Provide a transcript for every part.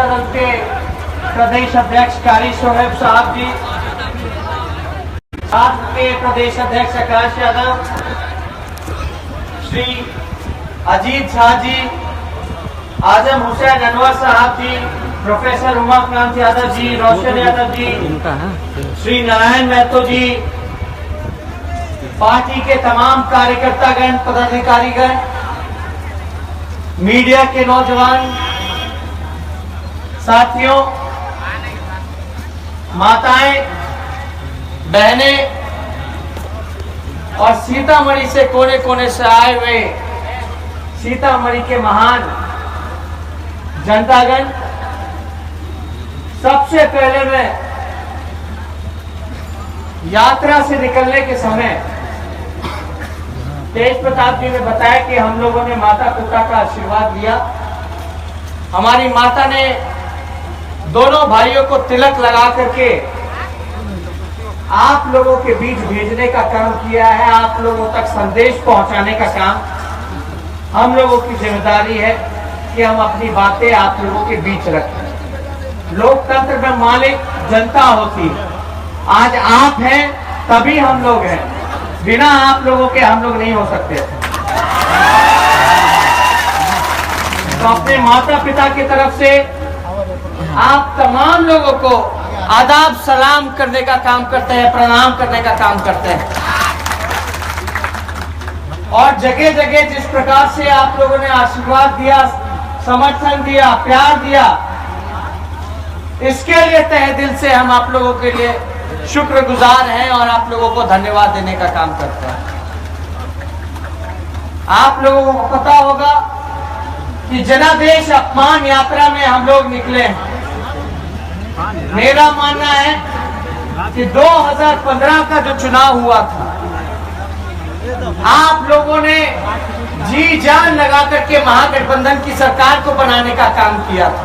दल के प्रदेश अध्यक्ष कारी सोहेब साहब जी, साथ के प्रदेश अध्यक्ष आकाश यादव, श्री अजीत शाह जी, आजम हुसैन अनवर साहब जी, प्रोफेसर उमाकांत यादव जी, रोशन यादव जी, श्री नारायण महतो जी, पार्टी के तमाम कार्यकर्तागण, पदाधिकारीगण, मीडिया के नौजवान साथियों, माताएं, बहनें और सीतामढ़ी से कोने कोने से आए हुए सीतामढ़ी के महान जनतागण, सबसे पहले मैं यात्रा से निकलने के समय तेज प्रताप जी ने बताया कि हम लोगों ने माता पिता का आशीर्वाद लिया। हमारी माता ने दोनों भाइयों को तिलक लगा करके आप लोगों के बीच भेजने का काम किया है। आप लोगों तक संदेश पहुंचाने का काम हम लोगों की जिम्मेदारी है कि हम अपनी बातें आप लोगों के बीच रखें। लोकतंत्र में मालिक जनता होती है। आज आप हैं तभी हम लोग हैं, बिना आप लोगों के हम लोग नहीं हो सकते। तो अपने माता पिता की तरफ से आप तमाम लोगों को आदाब सलाम करने का काम करते हैं, प्रणाम करने का काम करते हैं। और जगह जगह जिस प्रकार से आप लोगों ने आशीर्वाद दिया, समर्थन दिया, प्यार दिया, इसके लिए तहे दिल से हम आप लोगों के लिए शुक्रगुजार हैं और आप लोगों को धन्यवाद देने का काम करते हैं। आप लोगों को पता होगा कि जनादेश अपमान यात्रा में हम लोग निकले हैं। मेरा मानना है कि 2015 का जो चुनाव हुआ था, आप लोगों ने जी जान लगा करके महागठबंधन की सरकार को बनाने का काम किया था।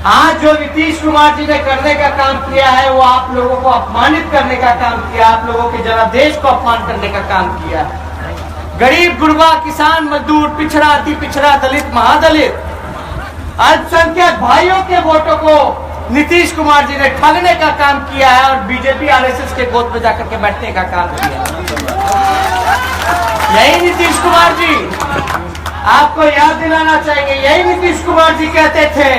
आज जो नीतीश कुमार जी ने करने का काम किया है, वो आप लोगों को अपमानित करने का काम किया, आप लोगों के जनादेश को अपमान करने का काम किया है। गरीब गुरबा, किसान, मजदूर, पिछड़ा, अति पिछड़ा, दलित, महादलित, अल्पसंख्यक भाइयों के वोटों को नीतीश कुमार जी ने ठगने का काम किया है और बीजेपी आरएसएस के गोद में जाकर के बैठने का काम किया है। यही नीतीश कुमार जी, आपको याद दिलाना चाहिए, यही नीतीश कुमार जी कहते थे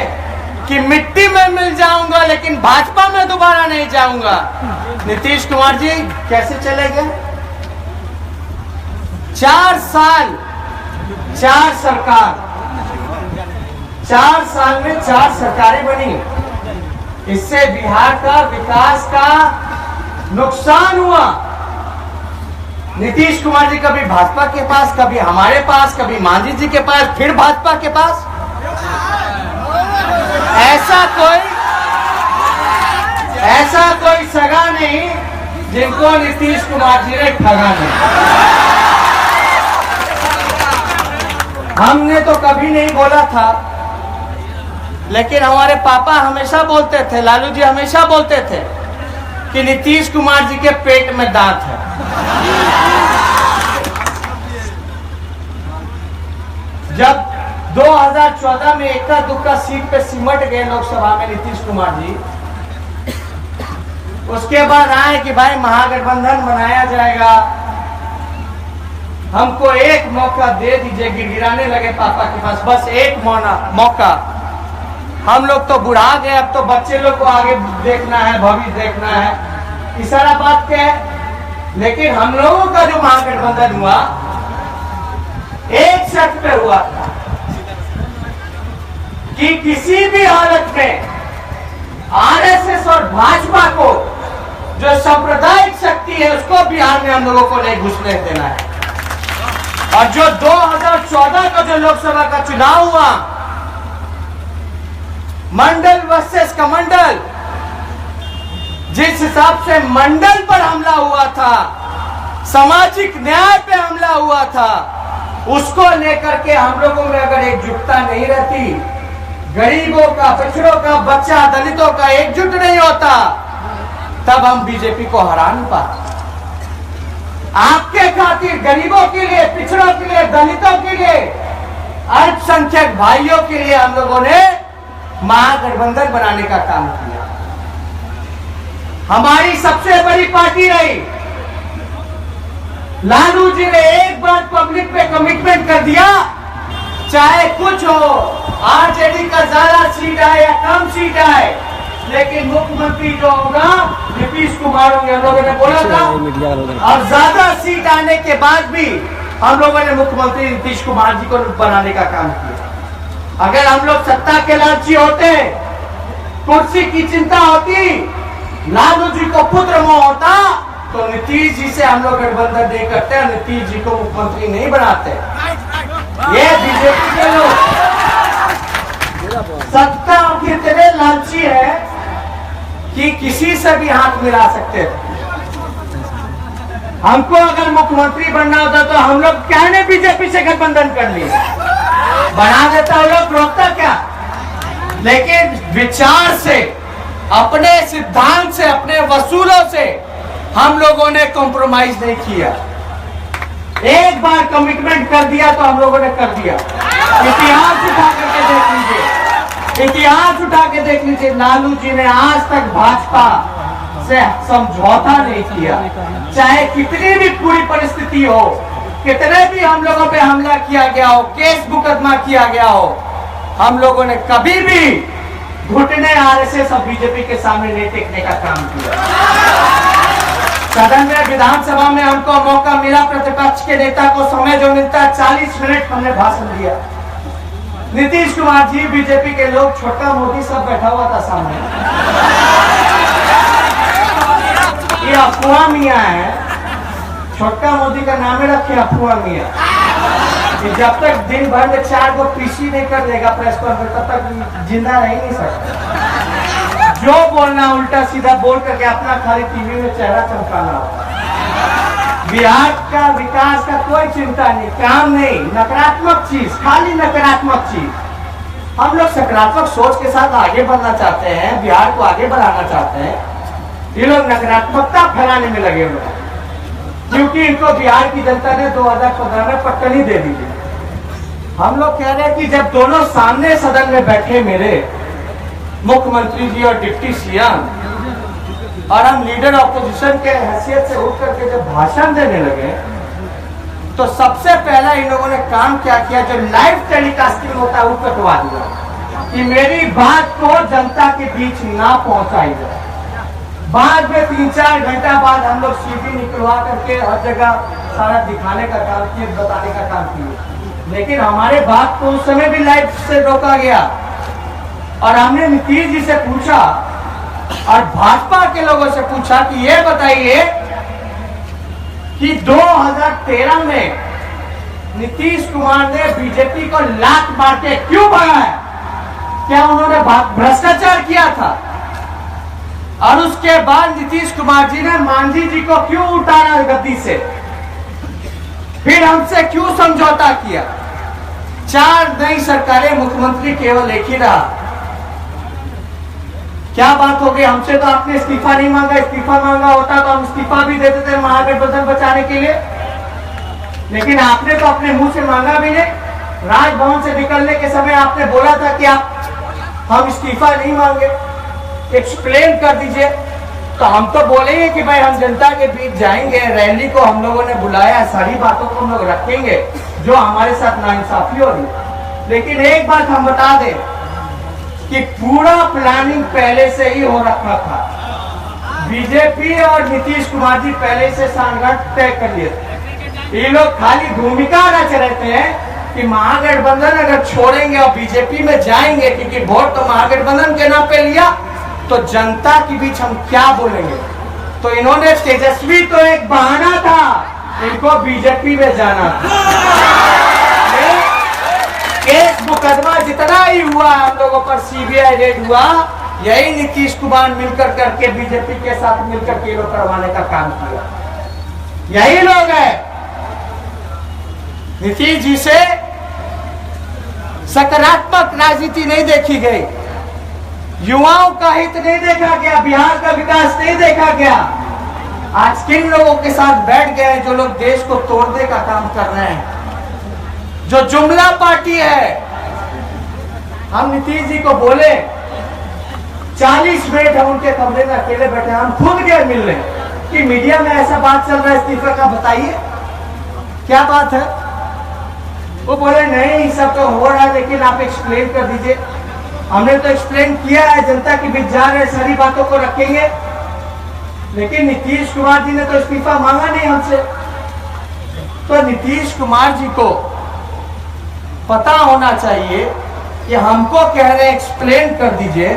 कि मिट्टी में मिल जाऊंगा लेकिन भाजपा में दोबारा नहीं जाऊंगा। नीतीश कुमार जी कैसे चले गए? 4 साल, 4 सरकार, 4 साल में 4 सरकारें बनी। इससे बिहार का विकास का नुकसान हुआ। नीतीश कुमार जी कभी भाजपा के पास, कभी हमारे पास, कभी मांझी जी के पास, फिर भाजपा के पास। ऐसा कोई सगा नहीं जिनको नीतीश कुमार जी ने ठगा नहीं। हमने तो कभी नहीं बोला था, लेकिन हमारे पापा हमेशा बोलते थे, लालू जी हमेशा बोलते थे कि नीतीश कुमार जी के पेट में दांत है। जब 2014 में इक्का दुक्का सीट पे सिमट गए लोकसभा में नीतीश कुमार जी, उसके बाद आए कि भाई महागठबंधन बनाया जाएगा, हमको एक मौका दे दीजिए। गिड़गिड़ाने लगे पापा के पास, बस एक मौका। हम लोग तो बुढ़ा गए, अब तो बच्चे लोग को आगे देखना है, भविष्य देखना है, इस सारा बात क्या है। लेकिन हम लोगों का जो महागठबंधन हुआ, एक शर्त पे हुआ था कि किसी भी हालत में आरएसएस और भाजपा को जो सांप्रदायिक शक्ति है उसको बिहार में हम लोगों को नहीं घुसने देना है। और जो 2014 का जो लोकसभा का चुनाव हुआ, मंडल वर्सेस कमंडल, जिस हिसाब से मंडल पर हमला हुआ था, सामाजिक न्याय पे हमला हुआ था, उसको लेकर के हम लोगों में अगर एकजुटता नहीं रहती, गरीबों का, पिछड़ों का, बच्चा, दलितों का एकजुट नहीं होता, तब हम बीजेपी को हरा नहीं पाते। आपके खातिर, गरीबों के लिए, पिछड़ों के लिए, दलितों के लिए, अल्पसंख्यक भाइयों के लिए हम लोगों ने महागठबंधन बनाने का काम किया। हमारी सबसे बड़ी पार्टी रही। लालू जी ने एक बार पब्लिक पे कमिटमेंट कर दिया, चाहे कुछ हो, आरजेडी का ज्यादा सीट आए या कम सीट आए, लेकिन मुख्यमंत्री जो होगा नीतीश कुमार होंगे। हम लोगों ने बोला था, और ज्यादा सीट आने के बाद भी हम लोगों ने मुख्यमंत्री नीतीश कुमार जी को बनाने का काम किया। अगर हम लोग सत्ता के लालची होते, कुर्सी की चिंता होती, लालू जी को पुत्र मोह होता, तो नीतीश जी से हम लोग गठबंधन नहीं करते, नीतीश जी को मुख्यमंत्री नहीं बनाते। ये बीजेपी के लोग सत्ता के इतने लालची है कि किसी से भी हाथ मिला सकते थे। हमको अगर मुख्यमंत्री बनना होता तो हम लोग क्या ने बीजेपी से गठबंधन कर लिए, बना देता हम लोग, रोकता क्या। लेकिन विचार से, अपने सिद्धांत से, अपने वसूलों से हम लोगों ने कॉम्प्रोमाइज नहीं किया। एक बार कमिटमेंट कर दिया तो हम लोगों ने कर दिया। इतिहास उठा करके देख लीजिए, इतिहास उठा के देख लीजिए, लालू जी ने आज तक भाजपा से समझौता नहीं किया। चाहे कितनी भी पूरी परिस्थिति हो, कितने भी हम लोगों पे हमला किया गया हो, केस मुकदमा किया गया हो, हम लोगों ने कभी भी घुटने आरएसएस और बीजेपी के सामने नहीं टेकने का काम किया। सदन में, विधानसभा में हमको मौका मिला, प्रतिपक्ष के नेता को समय जो मिलता है 40 मिनट हमने भाषण दिया। नीतीश कुमार जी, बीजेपी के लोग, छोटा मोदी सब बैठा हुआ था सामने। ये अफवाह मियां है, छोटा मोदी का नाम ही रखे अफवाह मियां। जब तक दिन भर में 4 को पीसी नहीं कर देगा प्रेस कॉन्फ्रेंस, तब तक जिंदा रह नहीं सकता। जो बोलना उल्टा सीधा बोल करके अपना खाली टीवी में चेहरा चमकाना होता। बिहार का विकास का कोई चिंता नहीं, काम नहीं, नकारात्मक चीज, खाली नकारात्मक चीज। हम लोग सकारात्मक सोच के साथ आगे बढ़ना चाहते हैं, बिहार को आगे बढ़ाना चाहते हैं। ये लोग नकारात्मकता फैलाने में लगे हुए हैं, क्योंकि इनको बिहार की जनता ने 2015 में पट्टनी दे दी थी। हम लोग कह रहे हैं कि जब दोनों सामने सदन में बैठे, मेरे मुख्यमंत्री जी और डिप्टी सीएम, और हम लीडर ऑपोजिशन के हैसियत से उठ करके जब भाषण देने लगे, तो सबसे पहला इन लोगों ने काम क्या किया, जो लाइव टेलीकास्टिंग होता है वो कटवा दिया कि मेरी बात को जनता के बीच ना पहुंचाई जाए। बाद में 3-4 घंटा बाद हम लोग सीडी निकलवा करके हर जगह सारा दिखाने का काम किए, बताने का काम किए। लेकिन हमारे बात को उस समय भी लाइव से रोका गया। और हमने नीतीश जी से पूछा और भाजपा के लोगों से पूछा कि ये बताइए कि 2013 में नीतीश कुमार ने बीजेपी को लात मार के क्यों भगाया? क्या उन्होंने भ्रष्टाचार किया था? और उसके बाद नीतीश कुमार जी ने मांझी जी को क्यों उतारा गद्दी से? फिर हमसे क्यों समझौता किया? 4 नई सरकारें, मुख्यमंत्री केवल एक ही रहा। क्या बात हो गई? हमसे तो आपने इस्तीफा नहीं मांगा, इस्तीफा मांगा होता तो हम इस्तीफा भी देते थे महागठबंधन बचाने के लिए। लेकिन आपने तो अपने मुंह से मांगा भी नहीं। राजभवन से निकलने के समय आपने बोला था कि हम इस्तीफा नहीं मांगे, एक्सप्लेन कर दीजिए। तो हम तो बोलेंगे कि भाई हम जनता के बीच जाएंगे, रैली को हम लोगों ने बुलाया, सारी बातों को हम लोग रखेंगे जो हमारे साथ नाइंसाफी हो रही। लेकिन एक बात हम बता दें कि पूरा प्लानिंग पहले से ही हो रखा था। बीजेपी और नीतीश कुमार जी पहले से सांगठन तय कर लिए थे। ये लोग खाली भूमिका रच रहे थे कि महागठबंधन अगर छोड़ेंगे और बीजेपी में जाएंगे, क्योंकि वोट तो महागठबंधन के नाम पे लिया, तो जनता के बीच हम क्या बोलेंगे। तो इन्होंने, तेजस्वी तो एक बहाना था, इनको बीजेपी में जाना था। केस मुकदमा जितना ही हुआ हम लोगों पर, सीबीआई रेड हुआ, यही नीतीश कुमार मिलकर करके बीजेपी के साथ मिलकर के लोग करवाने का काम किया। यही लोग हैं। नीतीश जी से सकारात्मक राजनीति नहीं देखी गई, युवाओं का हित नहीं देखा गया, बिहार का विकास नहीं देखा गया। आज किन लोगों के साथ बैठ गए हैं जो लोग देश को तोड़ने का काम कर रहे हैं, जो जुमला पार्टी है, हम नीतीश जी को बोले 40 मिनट हम उनके कमरे में अकेले बैठे, हम खुद गए मिलने कि मीडिया में ऐसा बात चल रहा है इस्तीफे का, बताइए क्या बात है। वो बोले नहीं सब तो हो रहा है लेकिन आप एक्सप्लेन कर दीजिए। हमने तो एक्सप्लेन किया है, जनता के बीच जा रहे, सारी बातों को रखेंगे, लेकिन नीतीश कुमार जी ने तो इस्तीफा मांगा नहीं हमसे। तो नीतीश कुमार जी को पता होना चाहिए कि हमको कह रहे एक्सप्लेन कर दीजिए।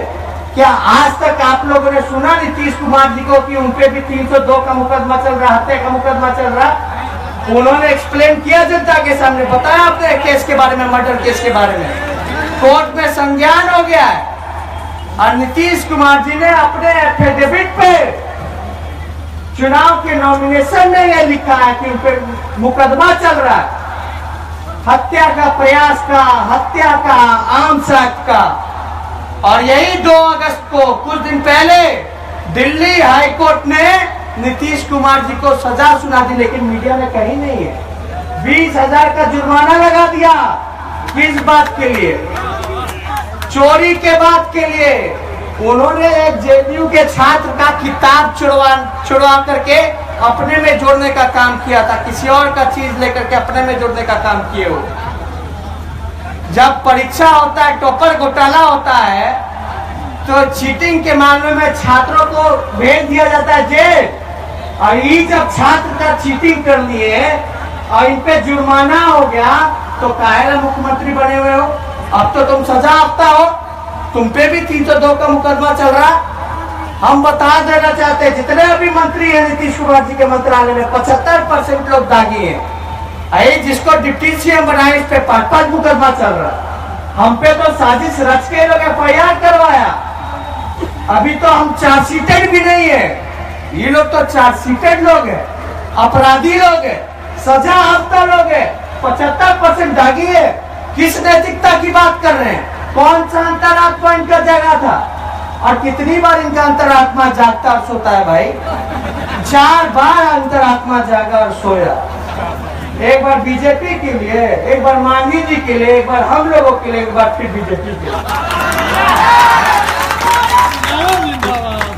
क्या आज तक आप लोगों ने सुना नीतीश कुमार जी को कि उनपे भी 302 का मुकदमा चल रहा, हत्या का मुकदमा चल रहा? उन्होंने एक्सप्लेन किया जनता के सामने, बताया अपने केस के बारे में, मर्डर केस के बारे में, कोर्ट में संज्ञान हो गया है। और नीतीश कुमार जी ने अपने एफिडेविट पे चुनाव के नॉमिनेशन में यह लिखा है कि उन पर मुकदमा चल रहा है, हत्या का प्रयास का, हत्या का, आर्म्स एक्ट का। और यही 2 अगस्त को कुछ दिन पहले दिल्ली हाई कोर्ट ने नीतीश कुमार जी को सजा सुना दी, लेकिन मीडिया में कहीं नहीं है। 20,000 का जुर्माना लगा दिया। किस बात के लिए? चोरी के बात के लिए। उन्होंने एक जेडीयू के छात्र का किताब छुड़वा करके अपने में जोड़ने का काम किया था, किसी और का चीज लेकर के अपने में जोड़ने का काम किए हो। जब परीक्षा होता है, टॉपर घोटाला होता है, तो चीटिंग के मामले में छात्रों को भेज दिया जाता है जेल। और ये जब छात्र का चीटिंग कर लिए और इन पे जुर्माना हो गया, तो काहे मुख्यमंत्री बने हुए हो? अब तो तुम सजा आपता हो, तुम पे भी 302 का मुकदमा चल रहा। हम बता देना चाहते हैं जितने अभी मंत्री हैं नीतीश कुमार जी के मंत्रालय में, 75% लोग दागी हैं। अरे जिसको डिप्टी सीएम बनाए, इस पे 5 मुकदमा चल रहा। हम पे तो साजिश रच के लोग FIR करवाया। अभी तो हम चार्जशीटेड भी नहीं है, ये लोग तो चार्जशीटेड लोग हैं, अपराधी लोग हैं, सजा हफ्ता लोग हैं। 75% दागी है। किस नैतिकता की बात कर रहे हैं? कौन सा अंतरात्मा इनका जगा था? और कितनी बार इनका अंतरात्मा जागता और सोता है भाई? 4 बार अंतरात्मा जागा और सोया। एक बार बीजेपी के लिए, एक बार मांझी जी के लिए, एक बार हम लोगों के लिए, एक बार फिर बीजेपी के लिए।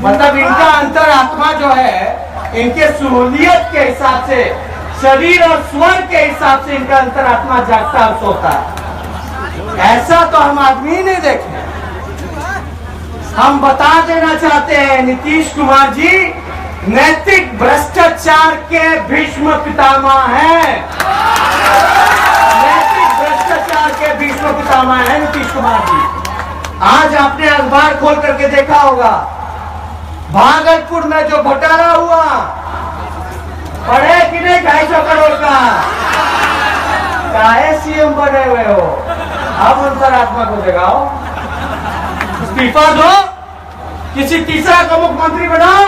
मतलब इनका अंतरात्मा जो है, इनके सहूलियत के हिसाब से, शरीर और स्वर के हिसाब से इनका अंतरात्मा जागता और सोता है। ऐसा तो हम आदमी नहीं देखे। हम बता देना चाहते हैं नीतीश कुमार जी नैतिक भ्रष्टाचार के भीष्म पितामह हैं। नैतिक भ्रष्टाचार के भीष्म पितामह हैं नीतीश कुमार जी। आज आपने अखबार खोल करके देखा होगा, भागलपुर में जो घोटाला हुआ, पढ़े कि नहीं 250 करोड़ का? काहे सीएम बने हुए हो? अब अंतरात्मा को जगाओ, इस्तीफा दो, किसी तीसरा को मुख्यमंत्री बनाओ।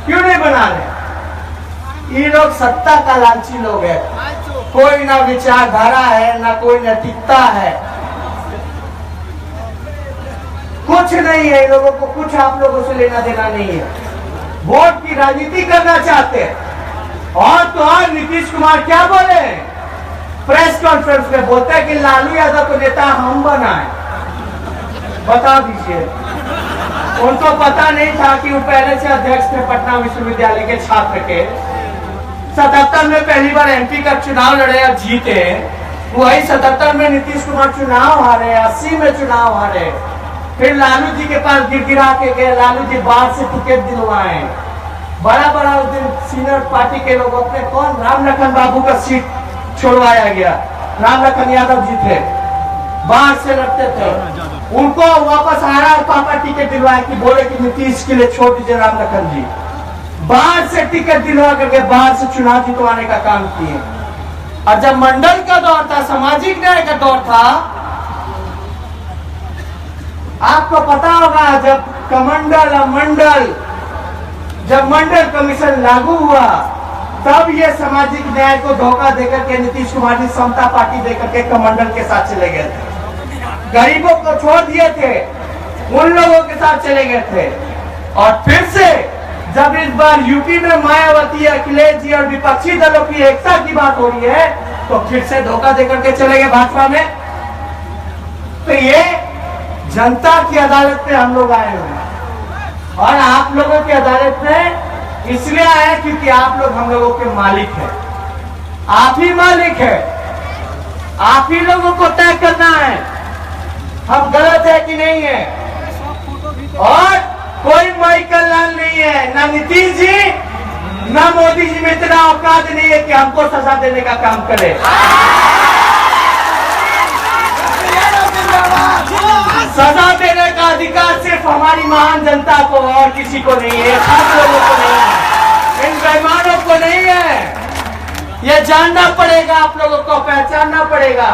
क्यों नहीं बना रहे? ये लोग सत्ता का लालची लोग हैं। कोई ना विचारधारा है, ना कोई नैतिकता है, कुछ नहीं है। इन लोगों को कुछ आप लोगों से लेना देना नहीं है। वोट की राजनीति करना चाहते हैं। और तो और नीतीश कुमार क्या बोले प्रेस कॉन्फ्रेंस में? बोलते हैं कि लालू यादव को नेता हम बनाए। बता दीजिए, उनको पता नहीं था कि वो पहले से अध्यक्ष थे पटना विश्वविद्यालय के छात्र के। 77 में पहली बार MP का चुनाव लड़े और जीते। वही 77 में नीतीश कुमार चुनाव हारे, 80 में चुनाव हारे। फिर लालू जी के पास गिरा के गए, लालू जी बाहर से टिकट दिलवाए। बड़ा बड़ा उस दिन सीनियर पार्टी के लोग अपने, कौन, राम लखन बाबू का सीट छोड़वाया गया। राम लखन यादव जी थे, बाहर से लड़ते थे, उनको वापस आया और पापा टिकट दिलवाया कि बोले कि नीतीश के लिए छोड़ दीजिए राम लखन जी। बाहर से टिकट दिलवा करके बाहर से चुनाव जितवाने का काम किए। और जब मंडल का दौर था, सामाजिक न्याय का दौर था, आपको पता होगा जब जब मंडल कमीशन लागू हुआ, तब ये सामाजिक न्याय को धोखा देकर के नीतीश कुमार जी समता पार्टी देकर के कमंडल के साथ चले गए थे। गरीबों को छोड़ दिए थे, उन लोगों के साथ चले गए थे। और फिर से जब इस बार यूपी में मायावती, अखिलेश जी और विपक्षी दलों की एकता की बात हो रही है, तो फिर से धोखा देकर के चले गए भाजपा में। तो ये जनता की अदालत में हम लोग आए हुए हैं और आप लोगों की अदालत में इसलिए आए क्योंकि आप लोग हम लोगों के मालिक हैं। आप ही मालिक है, आप ही लोगों को तय करना है हम गलत है कि नहीं है। और कोई माइकल लाल नहीं है, ना नीतीश जी ना मोदी जी में इतना औकात नहीं है कि हमको सजा देने का काम करे। सजा देने का अधिकार सिर्फ हमारी महान जनता को और किसी को नहीं है, सब लोगों को नहीं है, इन बेईमानों को नहीं है। ये जानना पड़ेगा, आप लोगों को पहचानना पड़ेगा।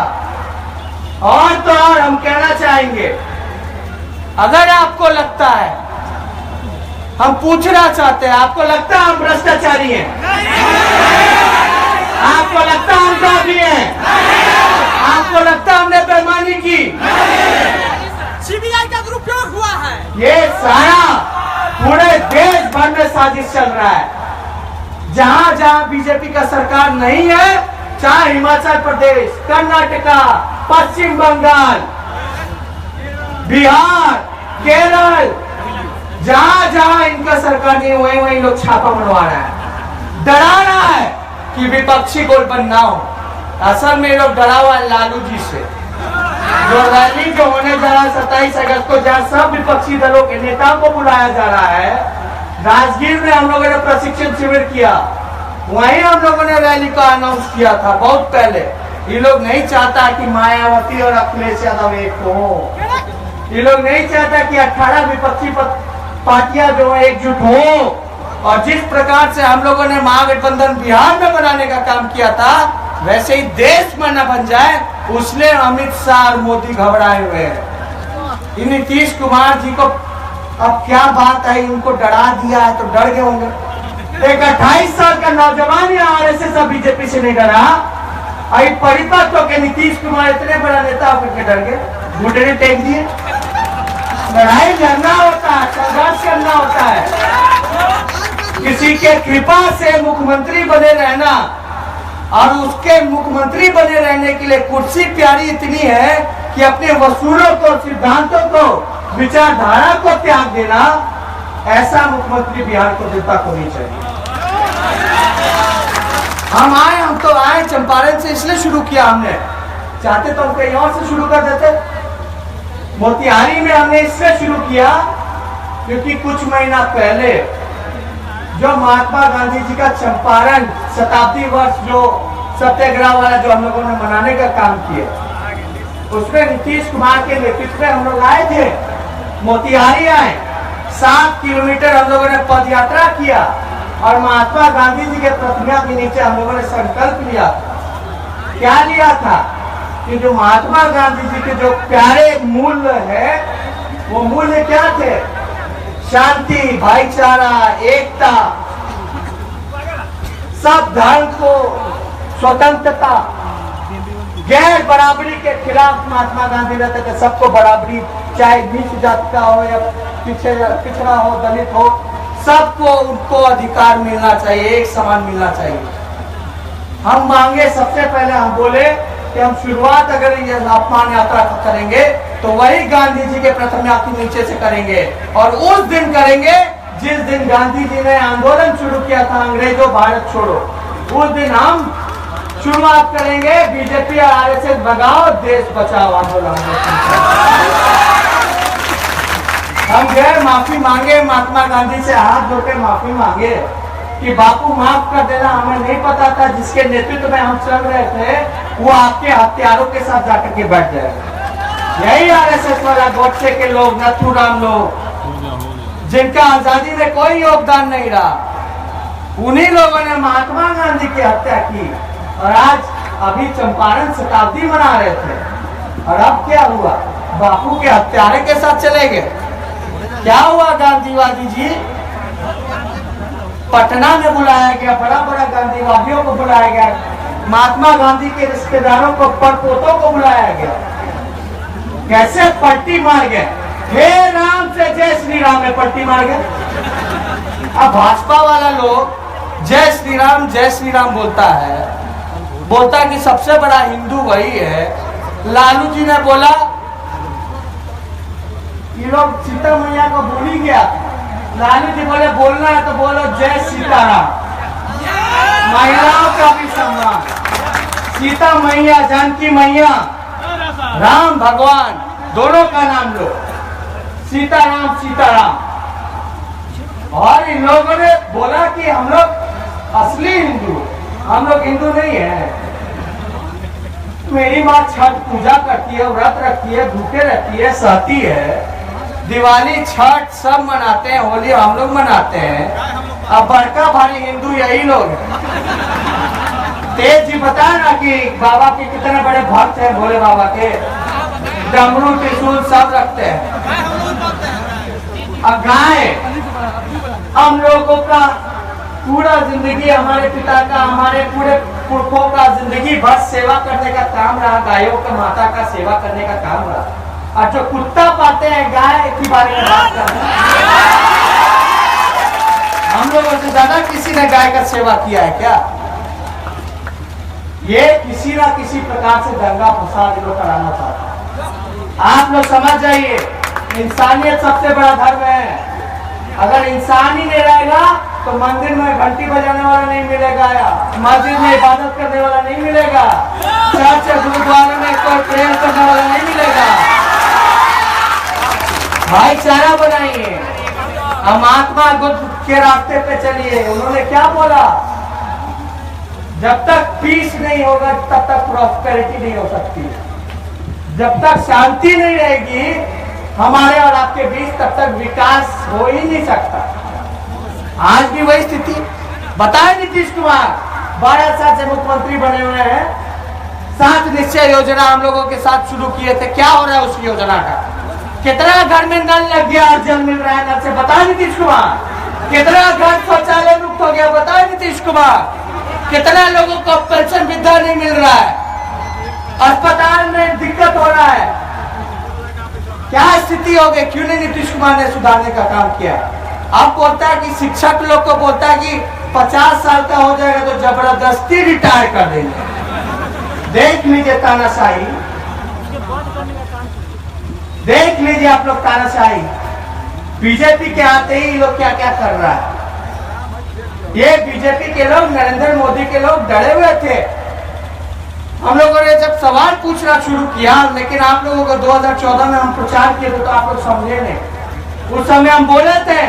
और तो और हम कहना चाहेंगे, अगर आपको लगता है, हम पूछना चाहते हैं, आपको लगता है हम भ्रष्टाचारी हैं? आपको लगता है हम दागी हैं? आपको लगता है हमने बेईमानी की? सीबीआई का दुरुपयोग हुआ है? ये सारा पूरे देश भर में साजिश चल रहा है। जहां जहां बीजेपी का सरकार नहीं है, चाहे हिमाचल प्रदेश, कर्नाटका, पश्चिम बंगाल, बिहार, केरल, जहां जहां इनका सरकार नहीं, वहीं वहीं लोग छापा मरवा रहा है, डरा रहा है कि विपक्षी गोल बनना हो। असल में लोग डरा हुआ है लालू जी से। जो रैली जो होने जा रहा है 27 अगस्त को, जहां सब विपक्षी दलों के नेताओं को बुलाया जा रहा है, राजगीर में हम लोगों ने प्रशिक्षण शिविर किया, वहीं हम लोगों ने रैली का अनाउंस किया था बहुत पहले। ये लोग नहीं चाहता कि मायावती और अखिलेश यादव एक हो, ये लोग नहीं चाहता कि 18 विपक्षी पार्टियां जो है एकजुट हो। और जिस प्रकार से हम लोगों ने महागठबंधन बिहार में बनाने का काम किया था, वैसे ही देश में न बन जाए, उसने अमित शाह और मोदी घबराए हुए हैं। इन नीतीश कुमार जी को अब क्या बात है, इनको डरा दिया है तो डर गए होंगे। एक 28 साल का नौजवान यहाँ आरएसएस और बीजेपी से नहीं डरा, अभी परिपक्व के नीतीश कुमार इतने बड़ा नेता होकर के डर गए, घुटने टेक दिए। लड़ाई लड़ना होता है, संघर्ष करना होता है। किसी के कृपा से मुख्यमंत्री बने रहना और उसके मुख्यमंत्री बने रहने के लिए कुर्सी प्यारी इतनी है कि अपने वसूलों को, सिद्धांतों को, विचारधारा को त्याग देना, ऐसा मुख्यमंत्री बिहार को जनता को नहीं चाहिए। हम तो आए चंपारण से, इसलिए शुरू किया हमने, चाहते तो हम कहीं और से शुरू कर देते। मोतिहारी में हमने इससे शुरू किया क्योंकि कुछ महीना पहले जो महात्मा गांधी जी का चंपारण शताब्दी वर्ष जो सत्याग्रह वाला जो हम लोगों ने मनाने का काम किया, उसमें नीतीश कुमार के नेतृत्व में हम लोग आए थे, मोतिहारी आए, 7 किलोमीटर हम लोगों ने पद यात्रा किया और महात्मा गांधी जी के प्रतिमा के नीचे हम लोगों ने संकल्प लिया। क्या लिया था कि जो महात्मा गांधी जी के जो प्यारे मूल्य है, वो मूल्य क्या थे? शांति, भाईचारा, एकता, सब धर्म को, स्वतंत्रता, गैर बराबरी के खिलाफ महात्मा गांधी रहते थे। सबको बराबरी, चाहे नीच जाति का हो या पिछड़ा हो, दलित हो, सबको उनको अधिकार मिलना चाहिए, एक समान मिलना चाहिए। हम मांगे, सबसे पहले हम बोले कि हम शुरुआत अगर ये अपमान यात्रा करेंगे तो वही गांधी जी के प्रतिमा के नीचे से करेंगे और उस दिन करेंगे जिस दिन गांधी जी ने आंदोलन शुरू किया था, अंग्रेजों भारत छोड़ो। उस दिन हम शुरुआत करेंगे बीजेपी और आरएसएस भगाओ, देश बचाओ आंदोलन। हम गए, माफी मांगे, महात्मा गांधी से हाथ धोकर माफी मांगे कि बापू माफ कर देना, हमें नहीं पता था जिसके नेतृत्व में हम चल रहे थे वो आपके हथियारों के साथ जाकर के बैठ जाएगा। यही आरएसएस वाला गोडसे के लोग, नथुराम लोग, जिनका आजादी में कोई योगदान नहीं रहा, उन्हीं लोगों ने महात्मा गांधी की हत्या की। और आज अभी चंपारण शताब्दी मना रहे थे और अब क्या हुआ? बापू के हत्यारे के साथ चले गए। क्या हुआ? गांधीवादी जी पटना में बुलाया गया, बड़ा बड़ा गांधीवादियों को बुलाया गया, महात्मा गांधी के रिश्तेदारों को, परपोतों को बुलाया गया। कैसे पट्टी मार गए? हे राम से जय श्री राम में पट्टी मार गए। अब भाजपा वाला लोग जय श्री राम बोलता है कि सबसे बड़ा हिंदू वही है। लालू जी ने बोला ये लोग सीता मैया को भूल ही गया। लालू जी बोले बोलना है तो बोलो जय सीताराम, महिलाओं का भी सम्मान। सीता मैया, जानकी मैया, राम भगवान दोनों का नाम लो, सीताराम सीताराम। और इन लोगों ने बोला कि हम लोग असली हिंदू, हम लोग हिंदू नहीं है। मेरी माँ छठ पूजा करती है, व्रत रखती है, भूखे रहती है, सहती है। दिवाली छठ सब मनाते हैं, होली हम लोग मनाते हैं। अब बड़का भारी हिंदू यही लोग हैं। तेज जी बताया ना कि बाबा के कितने बड़े भक्त हैं, भोले बाबा के डमरू त्रिशूल सब रखते हैं। अब गाय, हम लोगों का पूरा जिंदगी, हमारे पिता का, हमारे पूरे पुरखों का जिंदगी भर सेवा करने का काम रहा, गायों का, माता का सेवा करने का काम रहा। और जो कुत्ता पाते हैं गाय के बारे में बात कर रहे हैं, हम लोगों से ज्यादा किसी ने गाय का सेवा किया है क्या? ये किसी ना किसी प्रकार से दंगा फसाद लोग कराना चाहता है। आप लोग समझ जाइए, इंसानियत सबसे बड़ा धर्म है। अगर इंसान ही नहीं रहेगा तो मंदिर में घंटी बजाने वाला नहीं मिलेगा, या मस्जिद में इबादत करने वाला नहीं मिलेगा, चर्च गुरुद्वारे में कोई प्रेयर करने वाला नहीं मिलेगा। भाईचारा बनाइए, हम महात्मा बुद्ध के रास्ते पे चलिए। उन्होंने क्या बोला? जब तक पीस नहीं होगा तब तक प्रॉस्पेरिटी नहीं हो सकती। जब तक शांति नहीं रहेगी हमारे और आपके बीच, तब तक विकास हो ही नहीं सकता। आज भी वही स्थिति। बताए नीतीश कुमार 12 साल से मुख्यमंत्री बने हुए हैं, 7 निश्चय योजना हम लोगों के साथ शुरू किए थे। क्या हो रहा है उस योजना का? कितना घर में नल लग गया और जल मिल रहा है नल से? बताए नीतीश कुमार। कितना घर शौचालय मुक्त हो गया? बताए नीतीश कुमार। कितना लोगों को पेंशन वृद्धा नहीं मिल रहा है, अस्पताल में दिक्कत हो रहा है? क्या स्थिति हो गई? क्यों नहीं नीतीश कुमार ने सुधारने का काम किया? अब बोलता है कि शिक्षक लोग को बोलता है कि 50 साल का हो जाएगा तो जबरदस्ती रिटायर कर देंगे। देख लीजिए तानाशाही, देख लीजिए आप लोग तानाशाही। बीजेपी के आते ही लोग क्या क्या कर रहा है। ये बीजेपी के लोग, नरेंद्र मोदी के लोग डरे हुए थे। हम लोगों ने जब सवाल पूछना शुरू किया, लेकिन आप लोगों को 2014 में हम प्रचार किए थे तो आप लोग समझे नहीं। उस समय हम बोले थे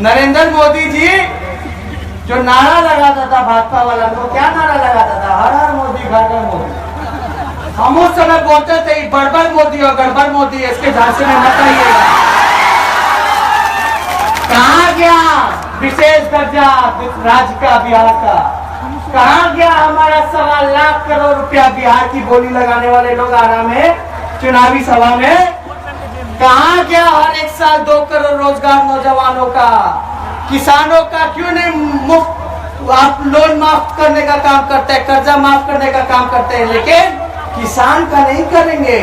नरेंद्र मोदी जी जो नारा लगाता था भाजपा वाला, वो क्या नारा लगाता था? हर हर मोदी, घर घर मोदी। हम उस समय बोलते थे बड़बड़ मोदी और गड़बड़ मोदी, इसके झांसे में मत आइएगा। कहाँ गया विशेष दर्जा राज्य का, बिहार का? कहाँ गया हमारा 1.25 लाख करोड़ रुपया बिहार की बोली लगाने वाले लोग आ रहा है चुनावी सभा में? कहाँ गया हर एक साल 2 करोड़ रोजगार नौजवानों का? किसानों का क्यों नहीं मुफ्त आप लोन माफ करने का काम करते हैं, कर्जा माफ करने का काम करते हैं, लेकिन किसान का नहीं करेंगे?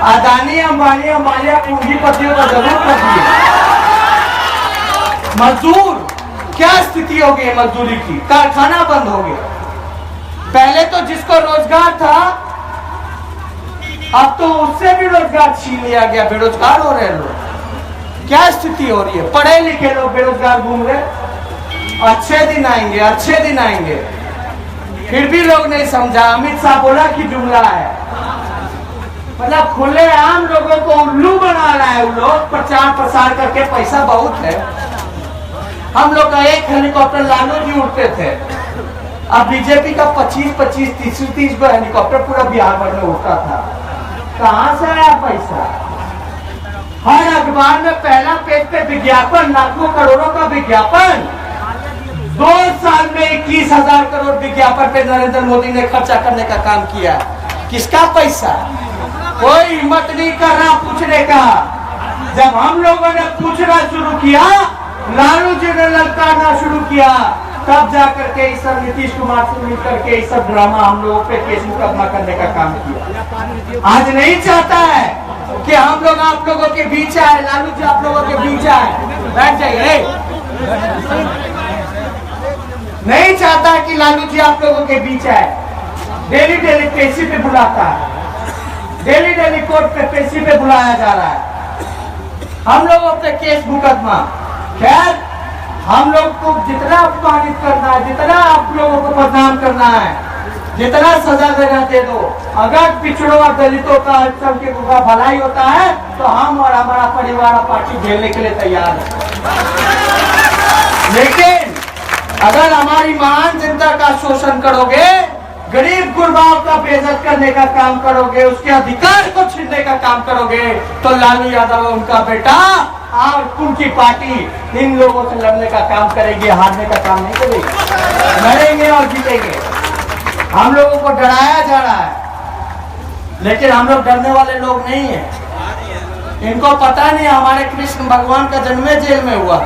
अदानी अंबानी मालिया पूंजीपतियों का जरूर कर दिए। मजदूर, क्या स्थिति हो गई मजदूरी की? कारखाना बंद हो गया। पहले तो जिसको रोजगार था अब तो उससे भी रोजगार छीन लिया गया, बेरोजगार हो रहे लोग। क्या स्थिति हो रही है? पढ़े लिखे लोग बेरोजगार घूम रहे। अच्छे दिन आएंगे, अच्छे दिन आएंगे, फिर भी लोग नहीं समझा। अमित शाह बोला कि जुमला है, मतलब खुलेआम लोगों को उल्लू बना रहा है। वो लोग प्रचार प्रसार करके, पैसा बहुत है। हम लोग का एक हेलीकॉप्टर लालू जी उड़ते थे, अब बीजेपी का 25-25, 30-30 को हेलीकॉप्टर पूरा बिहार भर में उड़ता था। कहां से आया पैसा? हर अखबार में पहला पेज पे विज्ञापन, लाखों करोड़ों का विज्ञापन। 2 साल में 21,000 करोड़ विज्ञापन पे नरेंद्र मोदी ने खर्चा करने का काम किया। किसका पैसा? कोई हिम्मत नहीं कर रहा पूछने का। जब हम लोगों ने पूछना शुरू किया, लालू जी ने ललकारना शुरू किया, तब जाकर के इस सब नीतीश कुमार से मिलकर के इस सब ड्रामा हम लोगों पे केस मुकदमा करने का काम किया। आज नहीं चाहता है कि हम लोग आप लोगों के बीच आए, लालू जी आप लोगों के बीच आए। बैठ जाइए। नहीं चाहता है कि लालू जी आप लोगों के बीच आए। डेली डेली पेशी पे बुलाता है, डेली डेली कोर्ट पे पेशी पे बुलाया जा रहा है। हम लोगों पे केस मुकदमा। खैर, हम लोग को जितना अपमानित करना है, जितना आप लोगों को बदनाम करना है, जितना सजा देना दे दो। अगर पिछड़ों और दलितों का सबके भलाई होता है तो हम और हमारा परिवार और पार्टी झेलने के लिए तैयार है। लेकिन अगर हमारी महान जनता का शोषण करोगे, गरीब गुरबाओं का बेइज्जत करने का काम करोगे, उसके अधिकार को छीनने का काम करोगे, तो लालू यादव और उनका बेटा और उनकी पार्टी इन लोगों से लड़ने का काम करेगी, हारने का काम नहीं करेगी। लड़ेंगे और जीतेंगे। हम लोगों को डराया जा रहा है, लेकिन हम लोग डरने वाले लोग नहीं है। इनको पता नहीं हमारे कृष्ण भगवान का जन्म जेल में हुआ,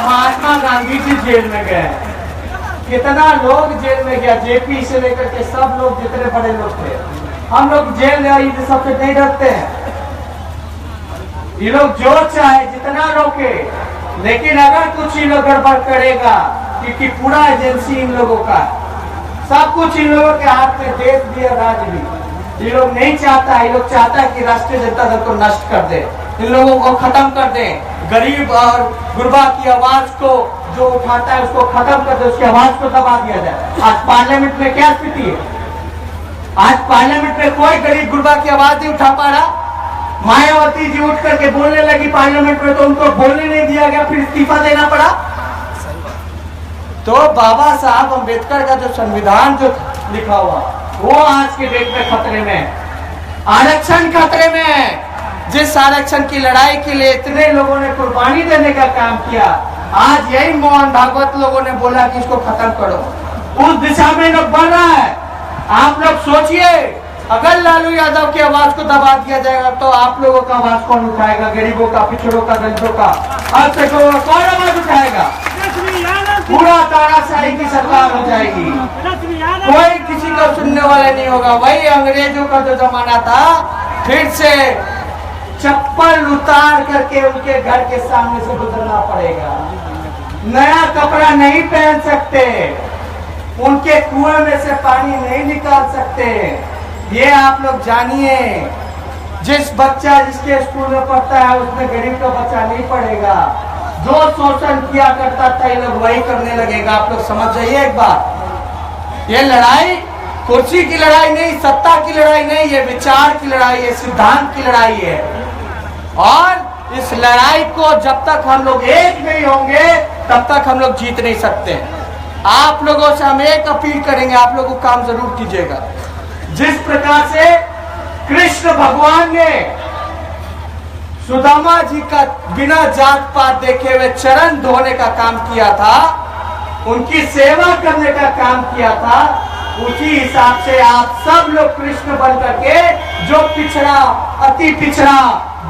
महात्मा गांधी जी जेल में गए, कितना लोग जेल में गया, जेपी से लेकर के सब लोग जितने बड़े लोग थे। हम लोग जेल में सबसे नहीं डरते हैं। ये लोग जो चाहे जितना रोके, लेकिन अगर कुछ ही लोग गड़बड़ करेगा, क्योंकि पूरा एजेंसी इन लोगों का, सब कुछ इन लोगों के हाथ में, देश भी और राज्य भी। ये लोग नहीं चाहता, ये लोग चाहता है कि राष्ट्रीय जनता दल को नष्ट कर दे, इन लोगों को खत्म कर दे, गरीब और गुरबा की आवाज को जो उठाता है उसको खत्म कर दे, उसकी आवाज को दबा दिया जाए। आज पार्लियामेंट में क्या स्थिति है? आज पार्लियामेंट में कोई गरीब गुरबा की आवाज नहीं उठा पा रहा। मायावती जी उठ करके बोलने लगी पार्लियामेंट में, तो उनको बोलने नहीं दिया गया, फिर इस्तीफा देना पड़ा। तो बाबा साहब अम्बेडकर का जो संविधान जो लिखा हुआ, वो आज के डेट में खतरे में, आरक्षण खतरे में। जिस आरक्षण की लड़ाई के लिए इतने लोगों ने कुर्बानी देने का काम किया, आज यही मोहन भागवत लोगों ने बोला कि इसको खत्म करो, उस दिशा में लोग बढ़ रहा है। आप लोग सोचिए, अगर लालू यादव की आवाज को दबा दिया जाएगा तो आप लोगों का आवाज कौन उठाएगा? गरीबों का, पिछड़ों का, दलितों का, अल्पसंख्यकों का कौन आवाज उठाएगा? पूरा तानाशाही की सरकार हो जाएगी, कोई किसी को सुनने वाले नहीं होगा। वही अंग्रेजों का जो जमाना था, फिर से चप्पल उतार करके उनके घर के सामने से गुजरना पड़ेगा। नया कपड़ा नहीं पहन सकते, उनके कुएं में से पानी नहीं निकाल सकते। ये आप लोग जानिए, जिस बच्चा जिसके स्कूल में पढ़ता है उसमें गरीब का बच्चा नहीं पढ़ेगा। जो शोषण किया करता था ये लोग वही करने लगेगा। आप लोग समझ जाइए एक बात, ये लड़ाई कुर्सी की लड़ाई नहीं, सत्ता की लड़ाई नहीं, ये विचार की लड़ाई है, सिद्धांत की लड़ाई है। और इस लड़ाई को जब तक हम लोग एक नहीं होंगे तब तक हम लोग जीत नहीं सकते। आप लोगों से हम एक अपील करेंगे, आप लोगों को काम जरूर कीजिएगा। जिस प्रकार से कृष्ण भगवान ने सुदामा जी का बिना जात पात देखे हुए चरण धोने का काम किया था, उनकी सेवा करने का काम किया था, उसी हिसाब से आप सब लोग कृष्ण बन करके जो पिछड़ा, अति पिछड़ा,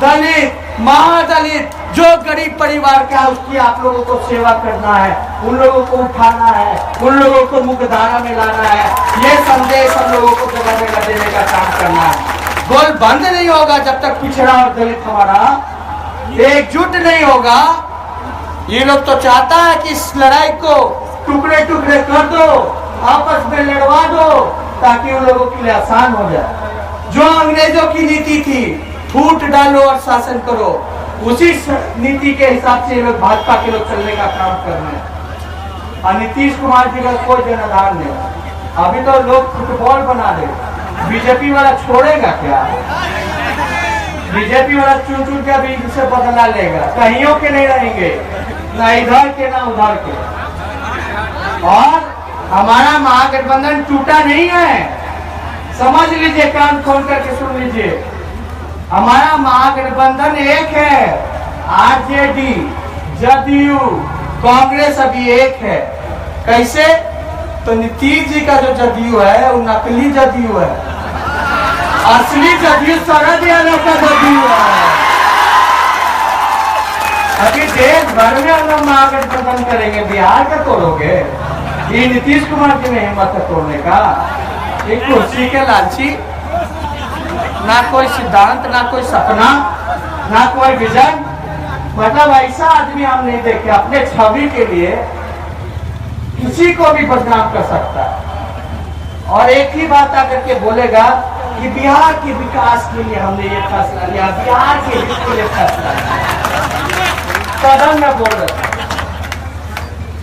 दलित, महादलित, जो गरीब परिवार का है उसकी आप लोगों को सेवा करना है, उन लोगों को उठाना है, उन लोगों को मुख्यधारा में लाना है। ये संदेश हम लोगों को जगह में देने का काम करना है। गोल बंद नहीं होगा जब तक पिछड़ा और दलित हमारा एकजुट नहीं होगा। ये लोग तो चाहता है कि इस लड़ाई को टुकड़े टुकड़े कर दो, आपस में लड़वा दो, ताकि उन लोगों के लिए आसान हो जाए। जो अंग्रेजों की नीति थी, फूट डालो और शासन करो, उसी नीति के हिसाब से ये लोग भाजपा के लोग चलने का काम कर रहे हैं। और नीतीश कुमार जी का कोई जनाधार नहीं। अभी तो लोग फुटबॉल बना दे, बीजेपी वाला छोड़ेगा क्या? बीजेपी वाला चुन चुन के अभी इनसे बदला लेगा, कहीं के नहीं रहेंगे, ना इधर के ना उधर के। और हमारा महागठबंधन टूटा नहीं है, समझ लीजिए, कान खोल करके सुन लीजिए। हमारा महागठबंधन एक है, आरजेडी, जदयू, कांग्रेस अभी एक है। कैसे? तो नीतीश जी का जो जदयू है वो नकली जदयू है, असली जदयू शरद यादव का जदयू है। अभी देश भर में हम लोग महागठबंधन करेंगे, बिहार का तोड़ोगे? ये नीतीश कुमार जी में हिम्मत है तोड़ने का? एक कुर्सी के लालची, ना कोई सिद्धांत, ना कोई सपना, ना कोई विजन। मतलब ऐसा आदमी हम नहीं देखे, अपने छवि के लिए किसी को भी बदनाम कर सकता है। और एक ही बात आकर के बोलेगा कि बिहार के विकास के लिए हमने ये फैसला लिया, बिहार के हित के लिए फैसला लिया। सदन में बोल रहे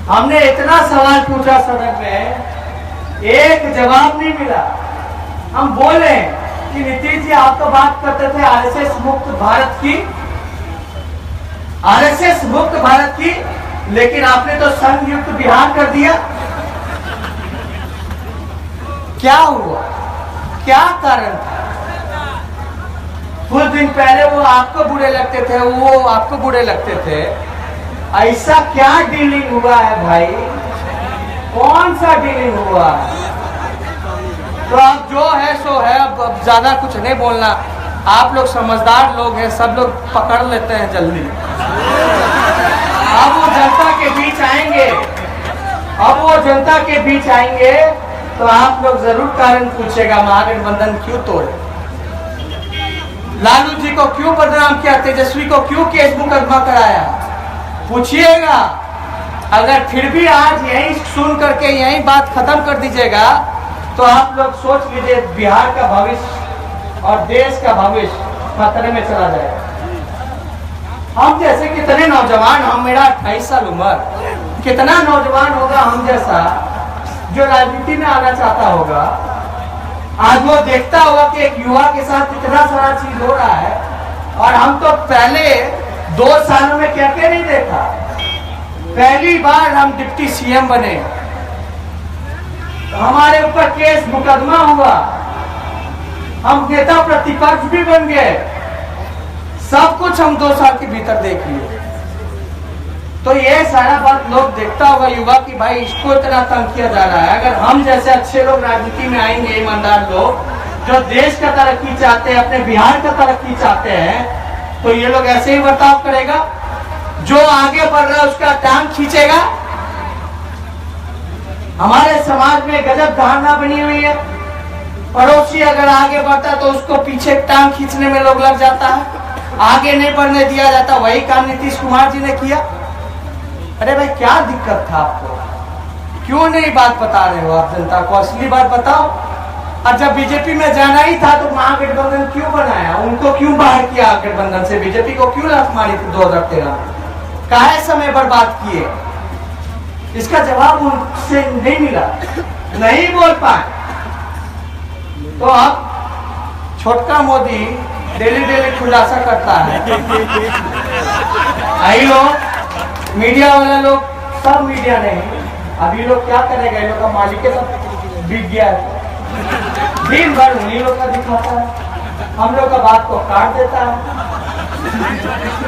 हमने इतना सवाल पूछा सदन में, एक जवाब नहीं मिला। हम बोले कि नीतीश जी आप तो बात करते थे आरएसएस मुक्त भारत की, आरएसएस मुक्त भारत की, लेकिन आपने तो संयुक्त बिहार कर दिया। क्या हुआ, क्या कारण था? कुछ दिन पहले वो आपको बुरे लगते थे, वो आपको बुरे लगते थे। ऐसा क्या डीलिंग हुआ है भाई? कौन सा डीलिंग हुआ? तो अब जो है सो है, अब ज्यादा कुछ नहीं बोलना। आप लोग समझदार लोग हैं, सब लोग पकड़ लेते हैं जल्दी। अब वो जनता के बीच आएंगे, अब वो जनता के बीच आएंगे तो आप लोग जरूर कारण पूछेगा महागठबंधन क्यों तोड़े, लालू जी को क्यों बदनाम किया, तेजस्वी को क्यों केस मुकदमा कराया, पूछिएगा। अगर फिर भी आज यही सुन करके यही बात खत्म कर दीजिएगा तो आप लोग सोच लीजिए बिहार का भविष्य और देश का भविष्य खतरे में चला जाएगा। हम जैसे कितने नौजवान, हम मेरा 28 साल उम्र, कितना नौजवान होगा हम जैसा जो राजनीति में आना चाहता होगा, आज वो देखता होगा कि एक युवा के साथ इतना सारा चीज हो रहा है। और हम तो पहले 2 सालों में क्या क्या नहीं देखा। पहली बार हम डिप्टी सीएम बने, तो हमारे ऊपर केस मुकदमा हुआ, हम नेता प्रतिपक्ष भी बन गए, सब कुछ हम 2 साल के भीतर देख लिए। तो ये सारा बात लोग देखता होगा युवा कि भाई इसको इतना तंग किया जा रहा है। अगर हम जैसे अच्छे लोग राजनीति में आएंगे, ईमानदार लोग जो देश का तरक्की चाहते हैं, अपने बिहार का तरक्की चाहते हैं, तो ये लोग ऐसे ही बर्ताव करेगा। जो आगे बढ़ रहा है उसका टांग खींचेगा। हमारे समाज में गजब धारणा बनी हुई है, पड़ोसी अगर आगे बढ़ता है तो उसको पीछे टांग खींचने में लोग लग जाता है, आगे नहीं बढ़ने दिया जाता। वही काम नीतीश कुमार जी ने किया। अरे भाई क्या दिक्कत था आपको, क्यों नहीं बात बता रहे हो आप जनता को? असली बात बताओ। और जब बीजेपी में जाना ही था तो महागठबंधन क्यों बनाया, उनको क्यों बाहर किया गठबंधन से, बीजेपी को क्यों लात मारी थी 2013 में, काहे समय बर्बाद किए? इसका जवाब उनसे नहीं मिला, नहीं बोल पाए। तो अब छोटका मोदी डेली खुलासा करता है। आई लोग मीडिया वाला लोग, सब मीडिया नहीं, अभी लोग क्या करेगा, इन लोग का मालिक के सब बिक गया है, दिन भर उन्हीं लोग का दिखाता है, हम लोग का बात को काट देता है।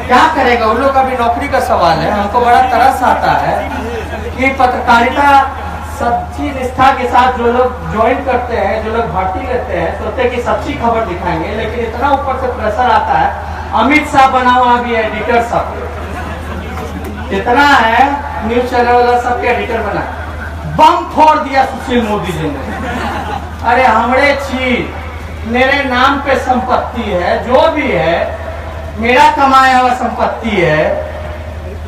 क्या करेगा, उन लोग का भी नौकरी का सवाल है। हमको बड़ा तरस आता है कि पत्रकारिता सच्ची निष्ठा के साथ जो लोग ज्वाइन करते हैं, जो लोग भर्ती लेते हैं, सोचते हैं कि सच्ची खबर दिखाएंगे, लेकिन इतना ऊपर से प्रेशर आता है। अमित शाह बना हुआ भी एडिटर, सब इतना है, न्यूज चैनल वाला सबके एडिटर बना, बम फोड़ दिया सुशील मोदी जी ने। अरे हमरे चीज, मेरे नाम पे संपत्ति है, जो भी है मेरा कमाया हुआ संपत्ति है।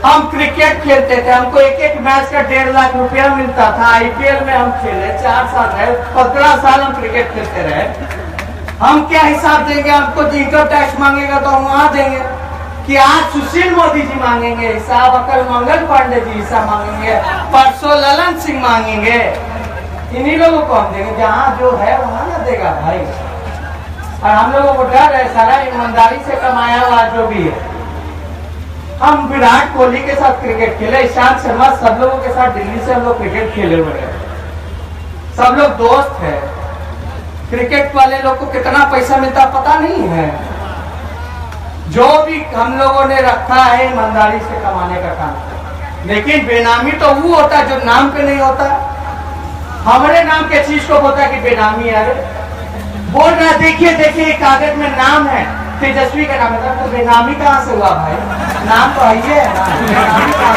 हम क्रिकेट खेलते थे, हमको एक मैच का 1.5 लाख रुपया मिलता था। आईपीएल में हम खेले 4 साल रहे, 15 साल हम क्रिकेट खेलते रहे। हम क्या हिसाब देंगे? हमको इनकम टैक्स मांगेगा तो हम वहां देंगे कि आज सुशील मोदी जी मांगेंगे हिसाब, अकल मंगल पांडे जी हिसाब मांगेंगे, परसों ललन सिंह मांगेंगे। इन्हीं लोगों को हम देंगे, जहाँ जो है वहां ना देगा भाई। और हम लोगों को डर है, सारा ईमानदारी से कमाया हुआ जो भी है। हम विराट कोहली के साथ क्रिकेट खेले, ईशांत शर्मा, सब लोगों के साथ दिल्ली से हम लोग क्रिकेट खेले हुए हैं, सब लोग दोस्त है। क्रिकेट वाले लोग को कितना पैसा मिलता पता नहीं है। जो भी हम लोगों ने रखा है ईमानदारी से कमाने का काम। लेकिन बेनामी तो वो होता है जो नाम पे नहीं होता। हमारे नाम के चीज को होता है कि बेनामी है। बोल रहा देखिए देखिए कागज में नाम है, तेजस्वी का नाम है, तो बेनामी कहाँ से हुआ भाई? नाम तो है ना, बेनामी कहाँ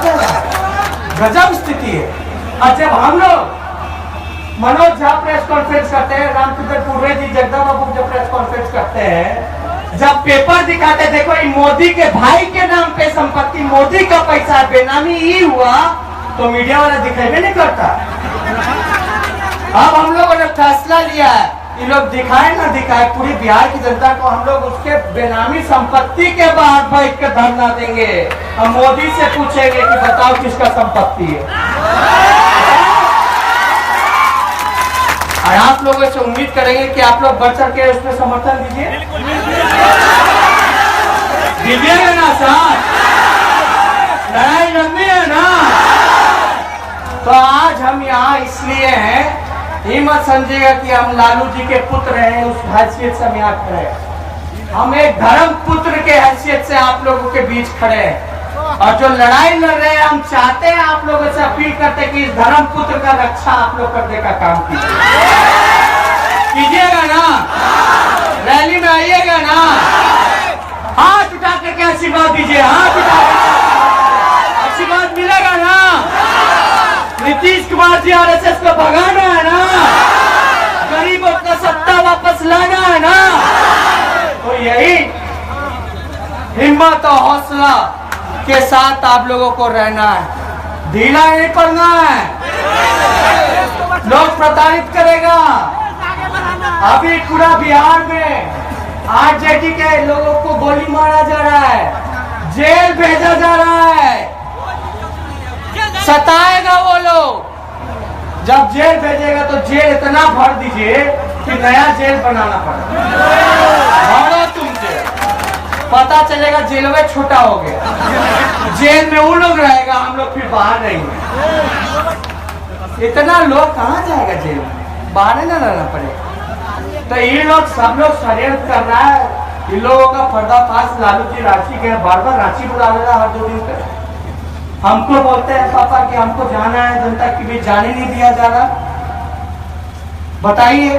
से हुआ? गजब स्थिति है। और जब हम लोग मनोज झा प्रेस कॉन्फ्रेंस करते हैं, रामचंद्र पूर्वे जी, जगदम्बा बाबू जब प्रेस कॉन्फ्रेंस करते हैं, जब पेपर दिखाते देखो मोदी के भाई के नाम पे संपत्ति, मोदी का पैसा बेनामी ही हुआ, तो मीडिया वाला दिखाई नहीं करता। अब हम लोगों ने फैसला लिया है ये लोग दिखाए ना दिखाए, पूरी बिहार की जनता को हम लोग उसके बेनामी संपत्ति के बाहर बैठ कर धरना देंगे। हम मोदी से पूछेंगे कि बताओ किसका संपत्ति है। और आप लोगों से उम्मीद करेंगे कि आप लोग बढ़ चढ़ के उसमें समर्थन दीजिएगा ना साथ, लड़ाई लंबी है ना। तो आज हम यहाँ इसलिए हैं, ये मत समझिएगा कि हम लालू जी के पुत्र हैं, उस हैसियत से हम यहाँ खड़े हैं। हम एक धर्म पुत्र के हैसियत से आप लोगों के बीच खड़े हैं। और जो लड़ाई लड़ रहे हैं, हम चाहते हैं, आप लोगों से अपील करते हैं कि इस धर्म पुत्र का रक्षा आप लोग करने का काम कीजिएगा ना, रैली में आइएगा ना, हाथ उठा करके आशीर्वाद दीजिए, हाथ उठा आशीर्वाद मिलेगा ना। नीतीश कुमार जी आरएसएस को भगाना है ना, गरीबों का सत्ता वापस लाना है ना। तो यही हिम्मत और हौसला के साथ आप लोगों को रहना है, ढीला नहीं पड़ना है। लोग प्रताड़ित करेगा। अभी पूरा बिहार में आरजेडी के लोगों को गोली मारा जा रहा है, जेल भेजा जा रहा है, सताएगा वो लोग। जब जेल भेजेगा तो जेल इतना भर दीजिए कि नया जेल बनाना पड़ेगा। भरो तुमसे पता चलेगा जेल में छोटा हो गया, जेल में वो लोग रहेगा, हम लोग फिर बाहर रहेंगे। इतना लोग कहाँ जाएगा जेल में, बाहर ना रहना पड़ेगा। तो ये लोग सब लोग षड्यंत्र कर रहा है। इन लोगों का पर्दाफाश लालू जी रांची गए, बार बार रांची बुला रहा हर 2 दिन पे। हमको बोलते हैं पापा कि हमको जाना है, जनता के बीच जाने नहीं दिया जा रहा। बताइए,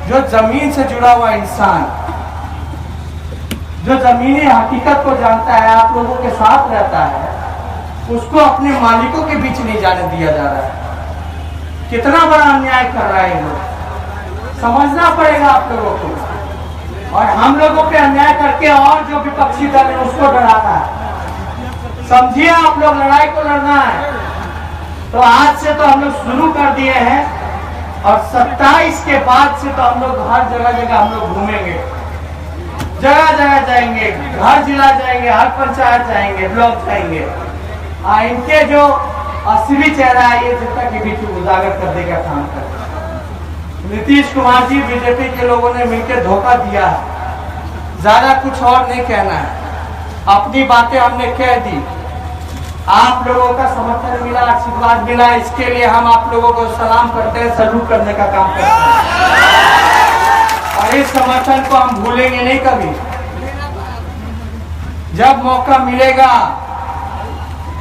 जो जमीन से जुड़ा हुआ इंसान, जो जमीनी हकीकत को जानता है, आप लोगों के साथ रहता है, उसको अपने मालिकों के बीच नहीं जाने दिया जा रहा है। कितना बड़ा अन्याय कर रहा है ये लोग, समझना पड़ेगा आप लोगों को। और हम लोगों पे अन्याय करके और जो विपक्षी दल है उसको डराना है। समझिए, आप लोग लड़ाई को लड़ना है। तो आज से तो हम लोग शुरू कर दिए हैं, और 27 के बाद से तो हम लोग हर जगह जगह हम लोग घूमेंगे, जगह जगह जाएंगे, हर जिला जाएंगे, हर पंचायत जाएंगे, ब्लॉक जाएंगे। इनके जो असली चेहरा है, ये जनता के बीच उजागर करने का काम करते हैं। नीतीश कुमार जी, बीजेपी के लोगों ने मिलकर धोखा दिया है। ज्यादा कुछ और नहीं कहना है, अपनी बातें हमने कह दी। आप लोगों का समर्थन मिला, आशीर्वाद मिला, इसके लिए हम आप लोगों को सलाम करते हैं, सलूट करने का काम करते हैं। और इस समर्थन को हम भूलेंगे नहीं कभी। जब मौका मिलेगा,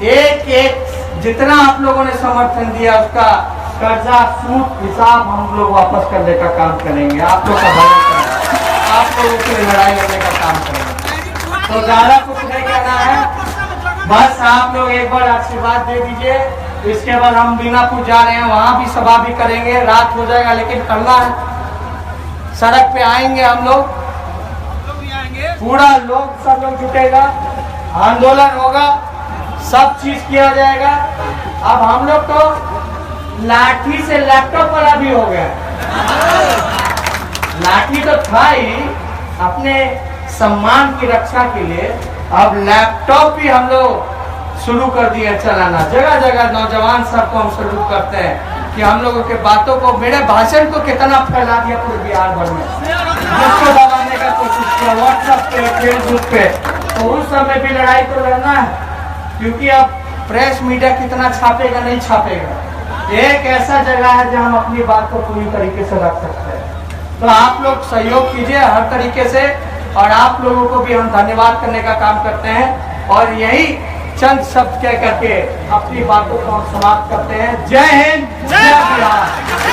एक एक जितना आप लोगों ने समर्थन दिया उसका कर्जा सूद हिसाब हम लोग वापस करने का काम करेंगे। आप लोग का भला, आप लोगों के लिए लड़ाई लड़ने का काम करेंगे। तो ज्यादा कुछ नहीं कहना है, बस आप लोग एक बार आशीर्वाद दे दीजिए। इसके बाद हम बीनापुर जा रहे हैं, वहां भी सभा भी करेंगे। रात हो जाएगा लेकिन करना है, सड़क पे आएंगे हम लोग, पूरा लोग सब लोग जुटेगा, आंदोलन होगा, सब चीज किया जाएगा। अब हम लोग तो लाठी से लैपटॉप वाला भी हो गया। लाठी तो था ही अपने सम्मान की रक्षा के लिए, अब लैपटॉप भी हम लोग शुरू कर दिए चलाना। जगह जगह नौजवान सबको हम शुरू करते हैं कि हम लोगों के बातों को, मेरे भाषण को कितना फैला दिया पूरे बिहार भर में, जिसको दबाने का कोशिश किया व्हाट्सएप पे, फेसबुक पे। तो उस समय भी लड़ाई तो लड़ना है, क्योंकि अब प्रेस मीडिया कितना छापेगा नहीं छापेगा। एक ऐसा जगह है जहां हम अपनी बात को पूरी तरीके से रख सकते हैं। तो आप लोग सहयोग कीजिए हर तरीके से, और आप लोगों को भी हम धन्यवाद करने का काम करते हैं। और यही चंद शब्द कह करके अपनी बातों को हम समाप्त करते हैं। जय हिंद, जय बिहार।